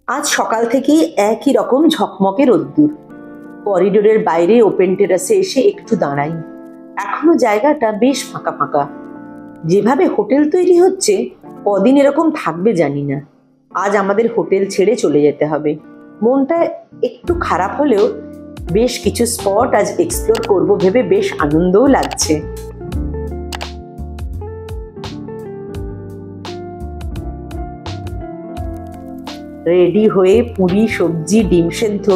আজ সকাল থেকেই একই রকম ঝকমকে রোদ্দুর। করিডোরের বাইরে ওপেন টেরাসে এসে একটু দাঁড়াই। এখনো জায়গাটা বেশ ফাঁকা ফাঁকা। যেভাবে হোটেল তৈরি হচ্ছে কদিন এরকম থাকবে জানি না। আজ আমাদের হোটেল ছেড়ে চলে যেতে হবে। মনটা একটু খারাপ হলেও বেশ কিছু স্পট আজ এক্সপ্লোর করব ভেবে বেশ আনন্দও লাগছে। রেডি হয়ে পুরি, সবজি, ডিম সেদ্ধ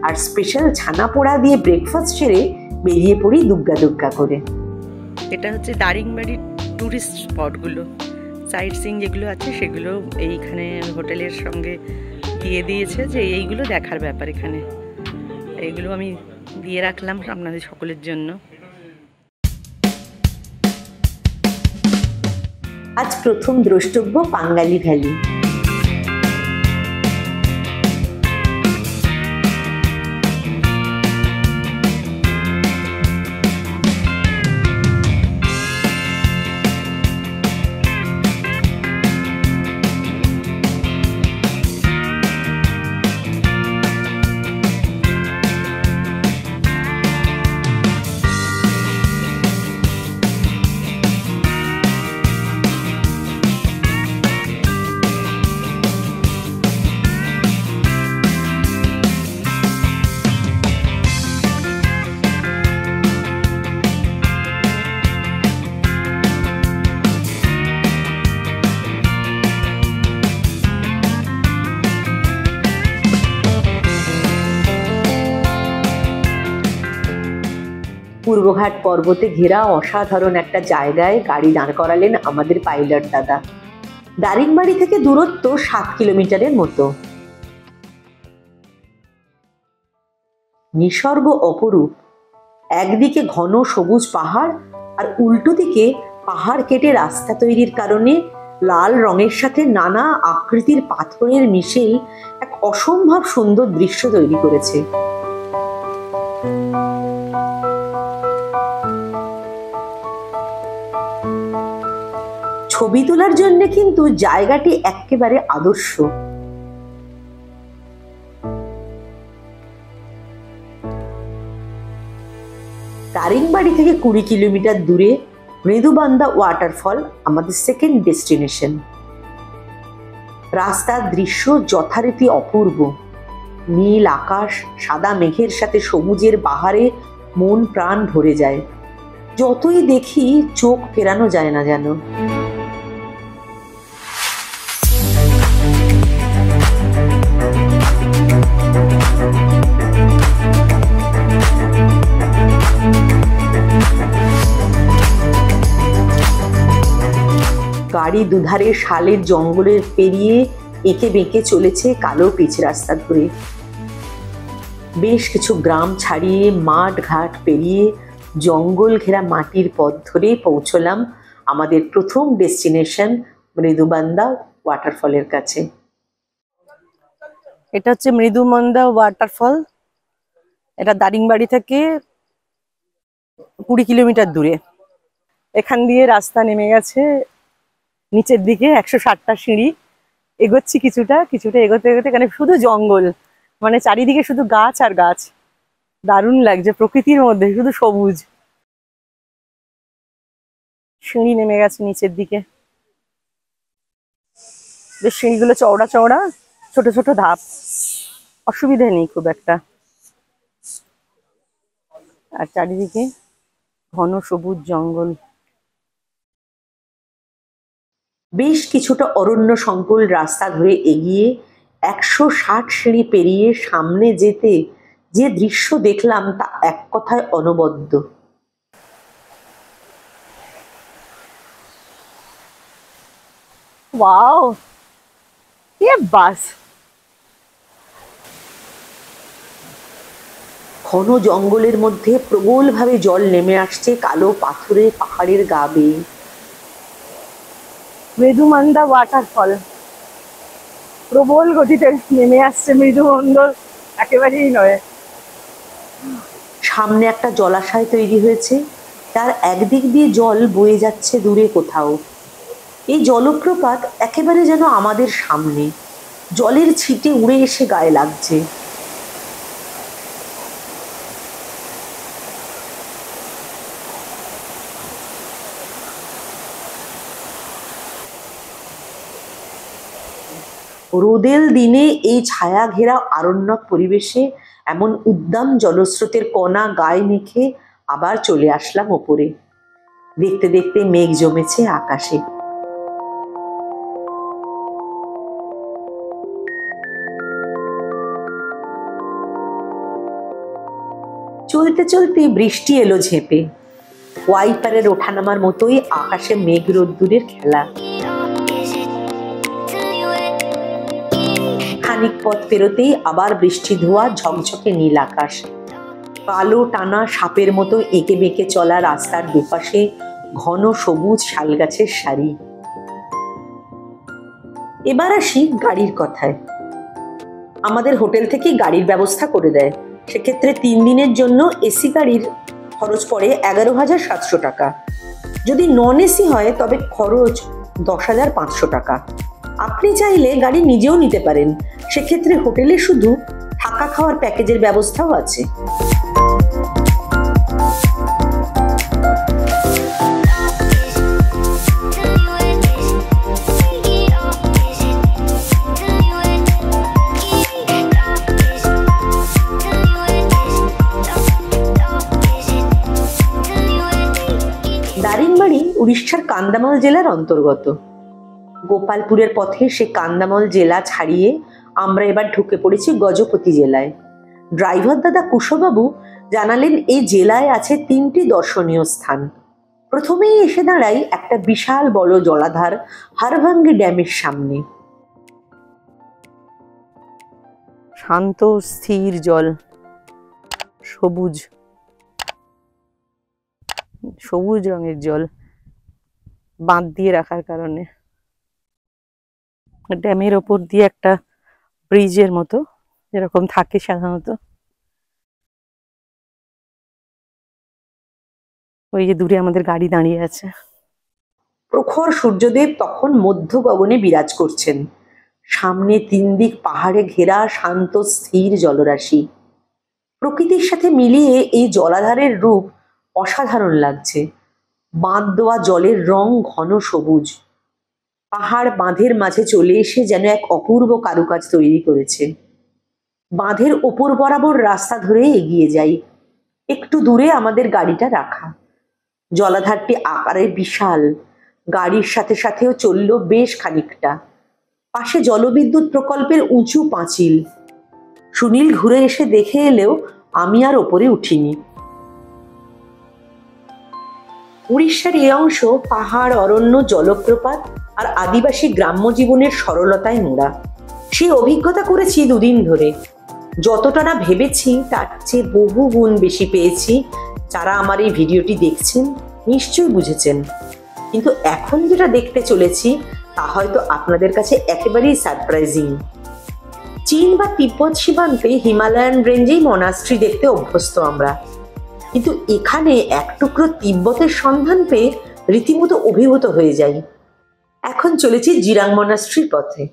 আর স্পেশাল ছানা পোড়া দিয়ে ব্রেকফাস্ট সেরে বেরিয়ে পড়ি দুগ্গা দুগ্গা করে। এটা হচ্ছে দারিংবাড়ির টুরিস্ট স্পটগুলো, সাইট সিইং যেগুলো আছে সেগুলো এইখানে হোটেলের সঙ্গে দিয়ে দিয়েছে যে এইগুলো দেখার ব্যাপার। এখানে এইগুলো আমি দিয়ে রাখলাম আপনাদের সকলের জন্য। আজ প্রথম দ্রষ্টব্য পাঙ্গালি ভ্যালি। পূর্বঘাট পর্বতে ঘেরা অসাধারণ একটা জায়গায় গাড়ি দাঁড় করালেন আমাদের পাইলট দাদা। দারিংবাড়ি থেকে দূরত্ব 7 কিলোমিটারের মতো। নিসর্গ অপরূপ। একদিকে ঘন সবুজ পাহাড় আর উল্টো দিকে পাহাড় কেটে রাস্তা তৈরির কারণে লাল রঙের সাথে নানা আকৃতির পাথরের মিশেল এক অসম্ভব সুন্দর দৃশ্য তৈরি করেছে। ছবি তোলার জন্য কিন্তু জায়গাটি একেবারে আদর্শ। দারিংবাড়ি থেকে 20 কিলোমিটার দূরে মৃদুবান্দা ওয়াটারফল আমাদের সেকেন্ড ডেস্টিনেশন। রাস্তার দৃশ্য যথারীতি অপূর্ব। নীল আকাশ, সাদা মেঘের সাথে সবুজের বাহারে মন প্রাণ ভরে যায়। যতই দেখি চোখ ফেরানো যায় না যেন। গাড়ি দুধারে শালের জঙ্গলের পেরিয়ে এঁকে বেঁকে চলেছে কালো পিচ রাস্তা ধরে। বেশ কিছু গ্রাম ছাড়িয়ে মাঠ ঘাট পেরিয়ে জঙ্গল ঘেরা মাটির পথ ধরে পৌঁছলাম আমাদের প্রথম ডেস্টিনেশন মৃদুবান্দা ওয়াটারফলের কাছে। এটা হচ্ছে মৃদুবান্দা ওয়াটারফল। এটা দারিংবাড়ি থেকে 20 কিলোমিটার দূরে। এখান দিয়ে রাস্তা নেমে গেছে নিচের দিকে, 160টা সিঁড়ি। এগোচ্ছি কিছুটা এগোতে এগোতে এখানে শুধু জঙ্গল, মানে চারিদিকে শুধু গাছ আর গাছ। দারুণ লাগছে, প্রকৃতির মধ্যে শুধু সবুজ। সিঁড়ি নেমে গেছে নিচের দিকে। বেশ সিঁড়িগুলো চওড়া চওড়া, ছোট ছোট ধাপ, অসুবিধা নেই খুব একটা। আর চারিদিকে ঘন সবুজ জঙ্গল। বেশ কিছুটা অরণ্য সংকুল রাস্তা ধরে এগিয়ে 160 সিঁড়ি পেরিয়ে সামনে যেতে যে দৃশ্য দেখলাম তা এক কথায় অনবদ্য। ওয়াও, ये বাস। ঘন জঙ্গলের মধ্যে প্রবলভাবে জল নেমে আসছে কালো পাথরের পাহাড়ের গা বেয়ে। মৃদুবান্দা ওয়াটারফল প্রবল গতিতে নেমে আসছে। মৃদুমন্দ একেবারেই নয়। সামনে একটা জলাশয় তৈরি হয়েছে, তার একদিক দিয়ে জল বয়ে যাচ্ছে দূরে কোথাও। এই জলপ্রপাত একেবারে যেন আমাদের সামনে। জলের ছিটে উড়ে এসে গায়ে লাগছে। রোদেল দিনে এই ছায়া ঘেরা আরণ্যক পরিবেশে এমন উদ্দাম জলস্রোতের কণা গায়ে মেখে আবার চলে আসলাম ওপরে। দেখতে দেখতে মেঘ জমেছে আকাশে। চলতে চলতে বৃষ্টি এলো ঝেঁপে। ওয়াইপারের ওঠানামার মতোই আকাশে মেঘ রোদ্দুরের খেলা। খানিক পথ পেরোতেই আবার বৃষ্টি ধোয়া ঝকঝকে নীল আকাশ। কালো টানা সাপের মতো এঁকে বেঁকে চলা রাস্তার দুপাশে ঘন সবুজ শাল গাছের সারি। এবার আসি গাড়ির কথায়। আমাদের হোটেল থেকে গাড়ির ব্যবস্থা করে দেয়। সেক্ষেত্রে 3 দিনের জন্য এসি গাড়ির খরচ পড়ে 11,700 টাকা। যদি নন এসি হয় তবে খরচ 10,500 টাকা। আপনি চাইলে গাড়ি নিজেও নিতে পারেন। সেক্ষেত্রে হোটেলে শুধু থাকা খাওয়ার প্যাকেজের ব্যবস্থাও আছে। দারিংবাড়ি উড়িষ্যার কান্দামাল জেলার অন্তর্গত। গোপালপুরের পথে সে কান্দামাল জেলা ছাড়িয়ে আমরা এবার ঢুকে পড়েছি গজপতি জেলায়। ড্রাইভার দাদা কুশবাবু জানালেন এই জেলায় আছে 3টি দর্শনীয় স্থান। প্রথমেই এসে দাঁড়াই একটা বিশাল বড় জলাধার হারভাঙ্গি ড্যামের সামনে। শান্ত স্থির জল, সবুজ সবুজ রঙের জল, বাঁধ দিয়ে রাখার কারণে। ড্যামের ওপর দিয়ে একটা ব্রিজের মতো যেরকম থাকে সাধারণত। ওই যে দূরে আমাদের গাড়ি দাঁড়িয়ে আছে। প্রখর সূর্যদেব তখন মধ্য গগনে বিরাজ করছেন। সামনে 3 দিক পাহাড়ে ঘেরা শান্ত স্থির জলরাশি। প্রকৃতির সাথে মিলিয়ে এই জলাধারের রূপ অসাধারণ লাগছে। বাঁধ দেওয়া জলের রং ঘন সবুজ। পাহাড় বাঁধের মাঝে চলে এসে যেন এক অপূর্ব কারুকাজ তৈরি করেছে। বাঁধের ওপর বরাবর রাস্তা ধরে এগিয়ে যাই। একটু দূরে আমাদের গাড়িটা রাখা। জলাধারটি আকারে বিশাল। গাড়ির সাথে সাথেও চলল বেশ খানিকটা। পাশে জলবিদ্যুৎ প্রকল্পের উঁচু পাঁচিল। সুনীল ঘুরে এসে দেখে এলেও আমি আর ওপরে উঠিনি। উড়িষ্যার এই অংশ পাহাড়, অরণ্য, জলপ্রপাত আর আদিবাসী গ্রাম্য জীবনের সরলতায় মোড়া। সেই অভিজ্ঞতা করেছি 2 দিন ধরে। যতটা না ভেবেছি তার চেয়ে বহু গুণ বেশি পেয়েছি। যারা আমার এই ভিডিওটি দেখছেন নিশ্চয়ই বুঝেছেন। কিন্তু এখন যেটা দেখতে চলেছি তা হয়তো আপনাদের কাছে একেবারেই সারপ্রাইজিং। চীন বা তিব্বত সীমান্তে হিমালয়ান রেঞ্জেই মনাস্ট্রি দেখতে অভ্যস্ত আমরা, কিন্তু এখানে এক টুকরো তিব্বতের সন্ধান পেয়ে রীতিমতো অভিভূত হয়ে যাই। এখন চলেছি জিরাং মনাস্ট্রির পথে।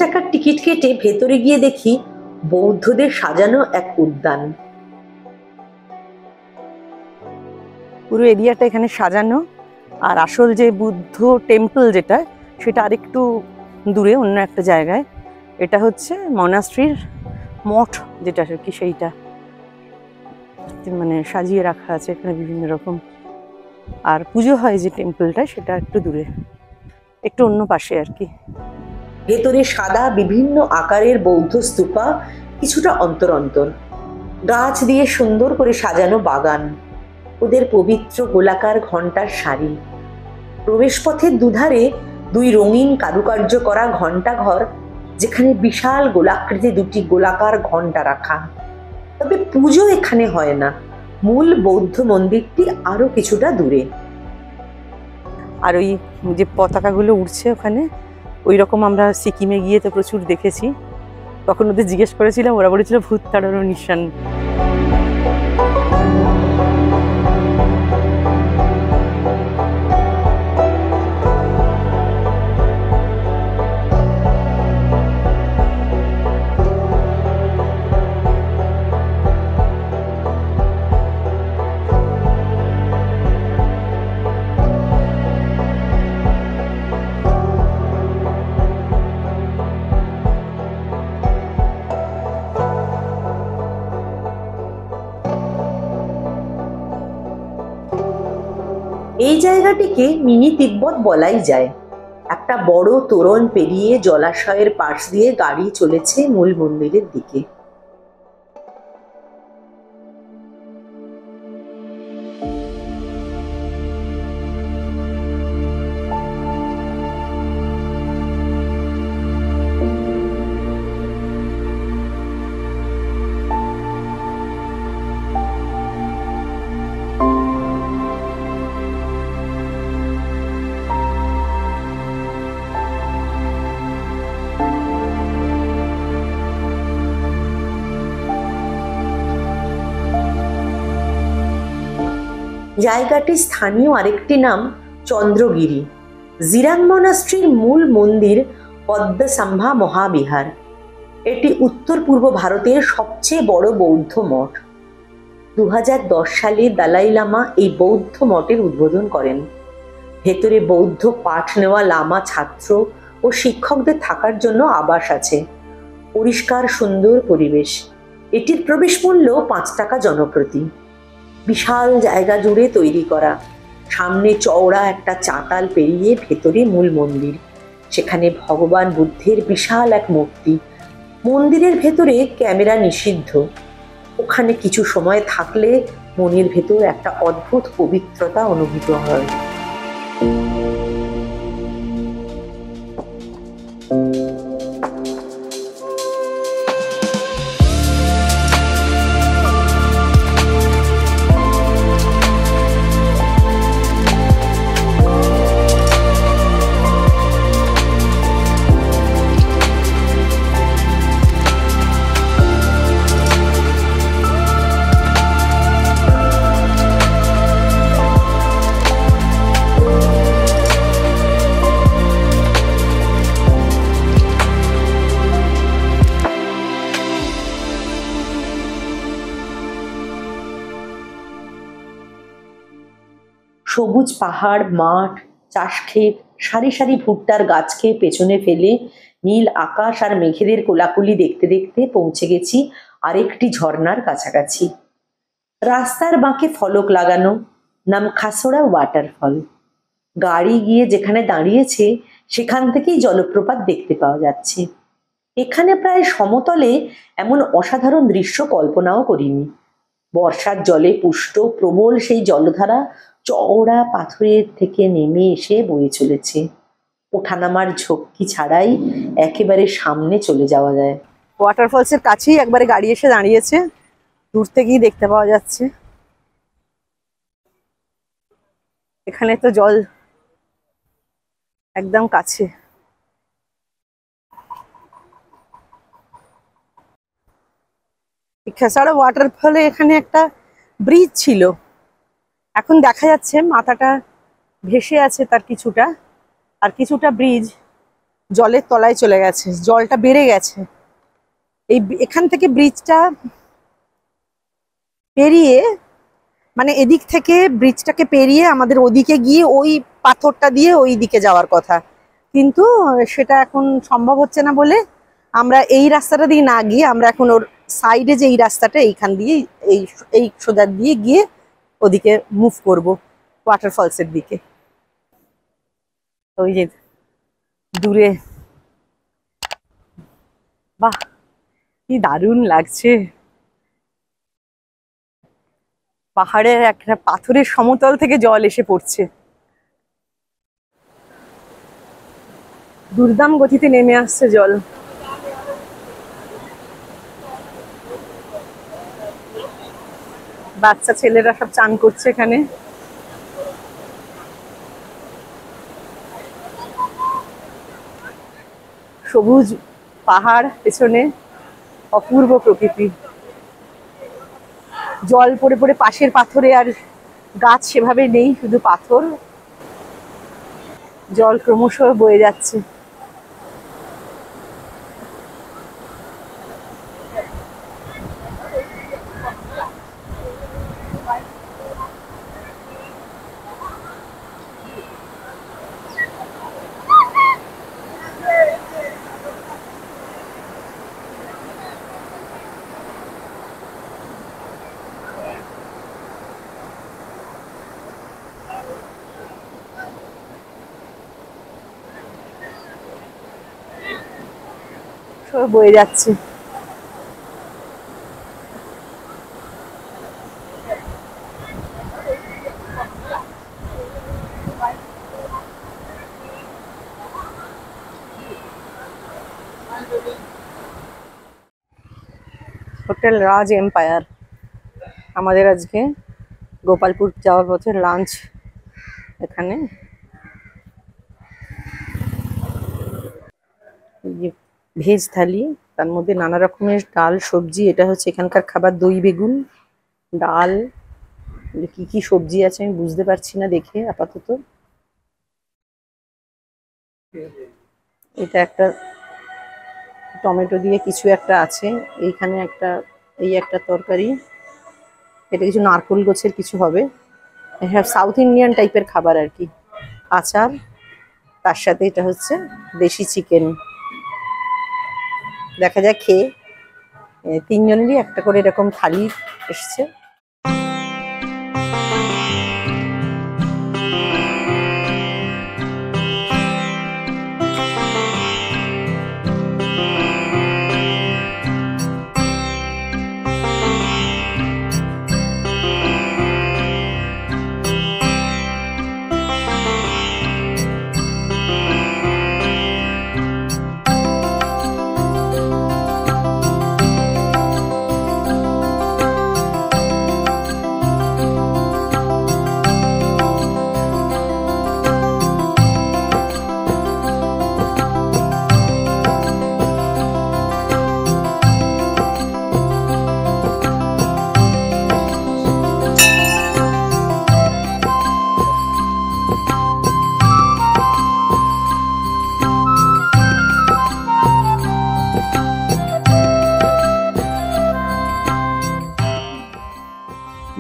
টাকার টিকিট কেটে ভেতরে গিয়ে দেখি বৌদ্ধদের সাজানো এক উদ্যান। পুরো এরিয়াটা এখানে সাজানো। আর আসল যে বুদ্ধ টেম্পল যেটা, সেটা আরেকটু দূরে অন্য একটা জায়গায়। এটা হচ্ছে মনাস্ট্রির মঠ যেটা আর কি, সেইটা মানে সাজিয়ে রাখা আছে এখানে বিভিন্ন রকম। আর পুজো হয় যে টেম্পলটা, সেটা একটু দূরে। একটু অন্য পাশে আর কি। ভেতরে সাদা বিভিন্ন আকারের বৌদ্ধ স্তূপা, কিছুটা অন্তর অন্তর। গাছ দিয়ে সুন্দর করে সাজানো বাগান, ওদের পবিত্র গোলাকার ঘণ্টার সারি। প্রবেশপথের দুধারে দুই রঙিন কারুকার্য করা ঘণ্টা ঘর, যেখানে বিশাল গোলাকৃতি দুটি গোলাকার ঘণ্টা রাখা। তবে পুজো এখানে হয় না, মূল বৌদ্ধ মন্দিরটি আরো কিছুটা দূরে। আর ওই যে পতাকাগুলো উঠছে ওখানে, ওই রকম আমরা সিকিমে গিয়ে তো প্রচুর দেখেছি। তখন ওদের জিজ্ঞেস করেছিলাম, ওরা বলেছিল ভূত তাড়ানোর নিশান। এই জায়গাটিকে মিনি তিব্বত বলাই যায়। একটা বড় তোরণ পেরিয়ে জলাশয়ের পাশ দিয়ে গাড়ি চলেছে মূল মন্দিরের দিকে। জায়গাটির স্থানীয় আরেকটি নাম চন্দ্রগিরি। জিরাং মনাস্ট্রির মূল মন্দির পদ্মসম্ভা মহাবিহার। এটি উত্তর পূর্ব ভারতের সবচেয়ে বড় বৌদ্ধ মঠ। 2010 সালে দালাই লামা এই বৌদ্ধ মঠের উদ্বোধন করেন। ভেতরে বৌদ্ধ পাঠ নেওয়া লামা ছাত্র ও শিক্ষকদের থাকার জন্য আবাস আছে। পরিষ্কার সুন্দর পরিবেশ। এটির প্রবেশ মূল্য 5 টাকা জনপ্রতি। বিশাল জায়গা জুড়ে তৈরি করা। সামনে চওড়া একটা চাতাল পেরিয়ে ভেতরে মূল মন্দির। সেখানে ভগবান বুদ্ধের বিশাল এক মূর্তি। মন্দিরের ভেতরে ক্যামেরা নিষিদ্ধ। ওখানে কিছু সময় থাকলে মনের ভেতর একটা অদ্ভুত পবিত্রতা অনুভূত হয়। সবুজ পাহাড়, মাঠ, চাষক্ষেত, সারি সারি ভুট্টার গাছকে পেছনে ফেলে নীল আকাশ আর মেঘেদের কোলাকুলি দেখতে দেখতে পৌঁছে গেছি আরেকটি ঝর্ণার কাছাকাছি। রাস্তার বাঁকে ফলক লাগানো, নাম খাসোড়া ওয়াটারফল। গাড়ি গিয়ে যেখানে দাঁড়িয়েছে সেখান থেকেই জলপ্রপাত দেখতে পাওয়া যাচ্ছে। এখানে প্রায় সমতলে এমন অসাধারণ দৃশ্য কল্পনাও করিনি। বর্ষার জলে পুষ্ট প্রবল সেই জলধারা চওড়া পাথরের থেকে নেমে এসে বয়ে চলেছে। ওঠানামার ঝক্কি ছাড়াই একেবারে সামনে চলে যাওয়া যায়। ওয়াটারফলসের কাছেই একবারে গাড়ি এসে দাঁড়িয়েছে, দূর থেকেই দেখতে পাওয়া যাচ্ছে। এখানে তো জল একদম কাছে। খেসারা ওয়াটারফলে এখানে একটা ব্রিজ ছিল, এখন দেখা যাচ্ছে মাথাটা ভেসে আছে তার কিছুটা, আর কিছুটা ব্রিজ জলের তলায় চলে গেছে, জলটা বেড়ে গেছে। এখান থেকে ব্রিজটা পেরিয়ে, মানে এদিক থেকে ব্রিজটাকে পেরিয়ে আমাদের ওদিকে গিয়ে ওই পাথরটা দিয়ে ওই দিকে যাওয়ার কথা, কিন্তু সেটা এখন সম্ভব হচ্ছে না বলে আমরা এই রাস্তাটা দিয়ে না গিয়ে আমরা এখন ওর সাইডে যে এই রাস্তাটা এইখান দিয়ে এই সোজা দিয়ে গিয়ে ওদিকে মুভ করব ওয়াটারফলসের দিকে। ওই যে দূরে। বাহ, কি দারুণ লাগছে! পাহাড়ের একটা পাথরের সমতল থেকে জল এসে পড়ছে, দুর্দাম গতিতে নেমে আসছে জল। বাচ্চা ছেলেরা সব চান করছে এখানে। সবুজ পাহাড় পেছনে, অপূর্ব প্রকৃতি। জল পড়ে পড়ে পাশের পাথরে, আর গাছ সেভাবে নেই, শুধু পাথর। জল ক্রমশ বয়ে যাচ্ছে। সব বয়ে যাচ্ছে। হোটেল রাজ এম্পায়ার। আমাদের আজকে গোপালপুর যাওয়ার পথে লাঞ্চ এখানে। ভেজ থালি, তার মধ্যে নানা রকমের ডাল সবজি। এটা হচ্ছে এখানকার খাবার, দই বেগুন, ডাল। কি কি সবজি আছে আমি বুঝতে পারছি না দেখে আপাতত। এটা একটা টমেটো দিয়ে কিছু একটা আছে। এইখানে একটা, এই একটা তরকারি। এটা কিছু নারকোল গোছের কিছু হবে। হ্যাঁ, সাউথ ইন্ডিয়ান টাইপের খাবার আর কি। আচার, তার সাথে এটা হচ্ছে দেশি চিকেন। দেখা যাক খেয়ে। তিনজনেরই একটা করে এরকম থালি এসছে।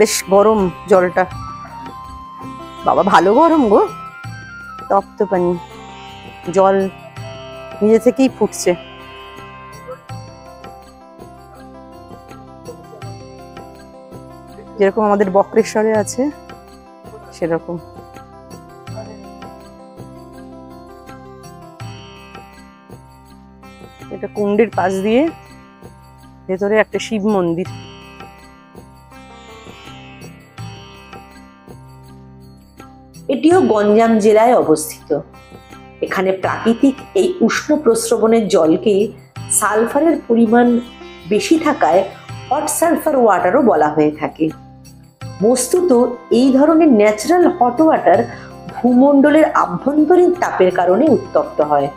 বেশ গরম জলটা, বাবা ভালো গরম গো। তপ্ত পানি, জল নিজে থেকেই ফুটছে। যেরকম আমাদের বক্রেশ্বরে আছে সেরকম। এটা কুণ্ডের পাশ দিয়ে ভেতরে একটা শিব মন্দির। এটিও গঞ্জাম জেলায় অবস্থিত। এখানে প্রাকৃতিক এই উষ্ণ প্রস্রবণের জলকে সালফারের পরিমাণ বেশি থাকায় হট সালফার ওয়াটারও বলা হয়ে থাকে। বস্তুত এই ধরনের ন্যাচারাল হট ওয়াটার ভূমণ্ডলের আভ্যন্তরীণ তাপের কারণে উত্তপ্ত হয়।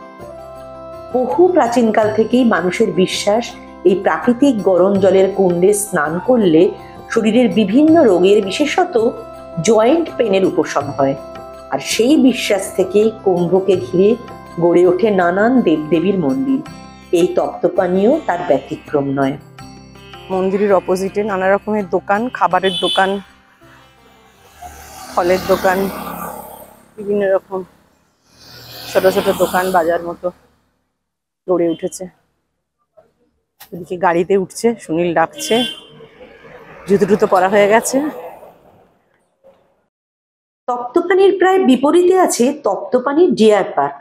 বহু প্রাচীনকাল থেকেই মানুষের বিশ্বাস, এই প্রাকৃতিক গরম জলের কুণ্ডে স্নান করলে শরীরের বিভিন্ন রোগের, বিশেষত জয়েন্ট পেনের উপশম হয়। আর সেই বিশ্বাস থেকে কুম্ভকে ঘিরে গড়ে ওঠে নানান দেবদেবীর মন্দির। এই তপ্ত পানীয় তার ব্যতিক্রম নয়। মন্দিরের অপোজিটে নানা রকমের দোকান, খাবারের দোকান, ফলের দোকান, বিভিন্ন রকম ছোট ছোট দোকান, বাজার মতো গড়ে উঠেছে। এদিকে গাড়িতে উঠছে, সুনীল ডাকছে, জুতো টুতো পরা হয়ে গেছে। তপ্তপানির প্রায় বিপরীতে আছে তপ্তপানি ডিয়ার পার্ক।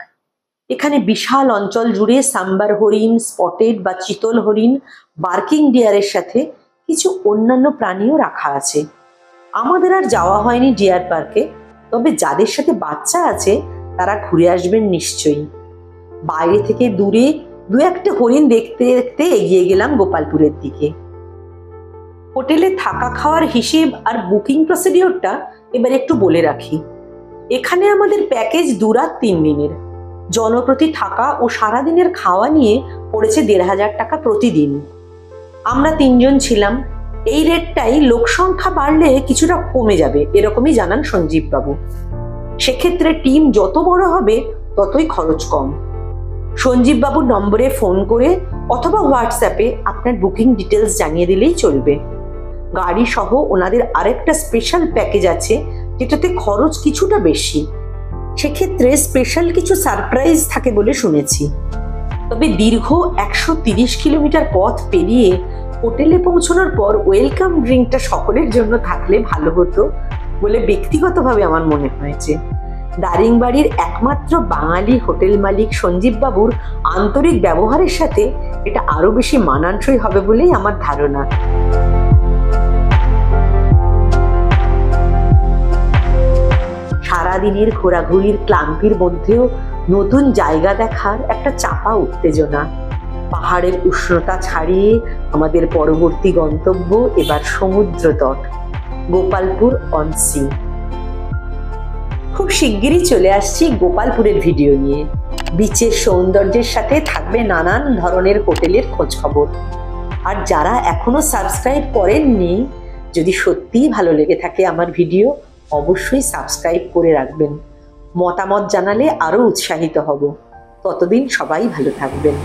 এখানে বিশাল অঞ্চল জুড়ে সাম্বার হরিণ, স্পটেড বা চিতল হরিণ, বার্কিং ডিয়ারের সাথে কিছু অন্যান্য প্রাণীও রাখা আছে। আমাদের আর যাওয়া হয়নি ডিয়ার পার্কে, তবে যাদের সাথে বাচ্চা আছে তারা ঘুরে আসবেন নিশ্চয়ই। বাইরে থেকে দূরে দু একটা হরিণ দেখতে দেখতে এগিয়ে গেলাম গোপালপুরের দিকে। হোটেলে থাকা খাওয়ার হিসেব আর বুকিং প্রসিডিওরটা এবার একটু বলে রাখি। এখানে আমাদের প্যাকেজ 2 রাত 3 দিনের। জনপ্রতি থাকা ও সারাদিনের খাওয়া নিয়ে পড়েছে 1,500 টাকা প্রতিদিন। আমরা 3 জন ছিলাম। এই রেটটাই লোক সংখ্যা বাড়লে কিছুটা কমে যাবে, এরকমই জানান সঞ্জীব বাবু। সেক্ষেত্রে টিম যত বড় হবে ততই খরচ কম। সঞ্জীব বাবুর নম্বরে ফোন করে অথবা হোয়াটসঅ্যাপে আপনার বুকিং ডিটেলস জানিয়ে দিলেই চলবে। গাড়ি সহ ওনাদের আরেকটা স্পেশাল প্যাকেজ আছে, যেটাতে খরচ কিছুটা বেশি। সেক্ষেত্রে স্পেশাল কিছু সারপ্রাইজ থাকে বলে শুনেছি। তবে দীর্ঘ 130 কিলোমিটার পথ পেরিয়ে হোটেলে পৌঁছানোর পর ওয়েলকাম ড্রিঙ্কটা সকলের জন্য থাকলে ভালো হতো বলে ব্যক্তিগতভাবে আমার মনে হয়েছে। দারিংবাড়ির একমাত্র বাঙালি হোটেল মালিক সঞ্জীব বাবুর আন্তরিক ব্যবহারের সাথে এটা আরো বেশি মানানসই হবে বলেই আমার ধারণা। সারাদিনের ঘোরাঘুরির ক্লান্তির মধ্যেও নতুন জায়গা দেখার একটা চাপা উত্তেজনা। পাহাড়ের উষ্ণতা ছাড়িয়ে আমাদের পরবর্তী গন্তব্য এবার সমুদ্র তট, গোপালপুর অন সি। খুব শিগগিরই চলে আসছি গোপালপুরের ভিডিও নিয়ে। বিচের সৌন্দর্যের সাথে থাকবে নানান ধরনের হোটেলের খোঁজ খবর। আর যারা এখনো সাবস্ক্রাইব করেননি, যদি সত্যিই ভালো লেগে থাকে আমার ভিডিও, অবশ্যই সাবস্ক্রাইব করে রাখবেন। মতামত জানালে আরো উৎসাহিত হব। ততদিন সবাই ভালো থাকবেন।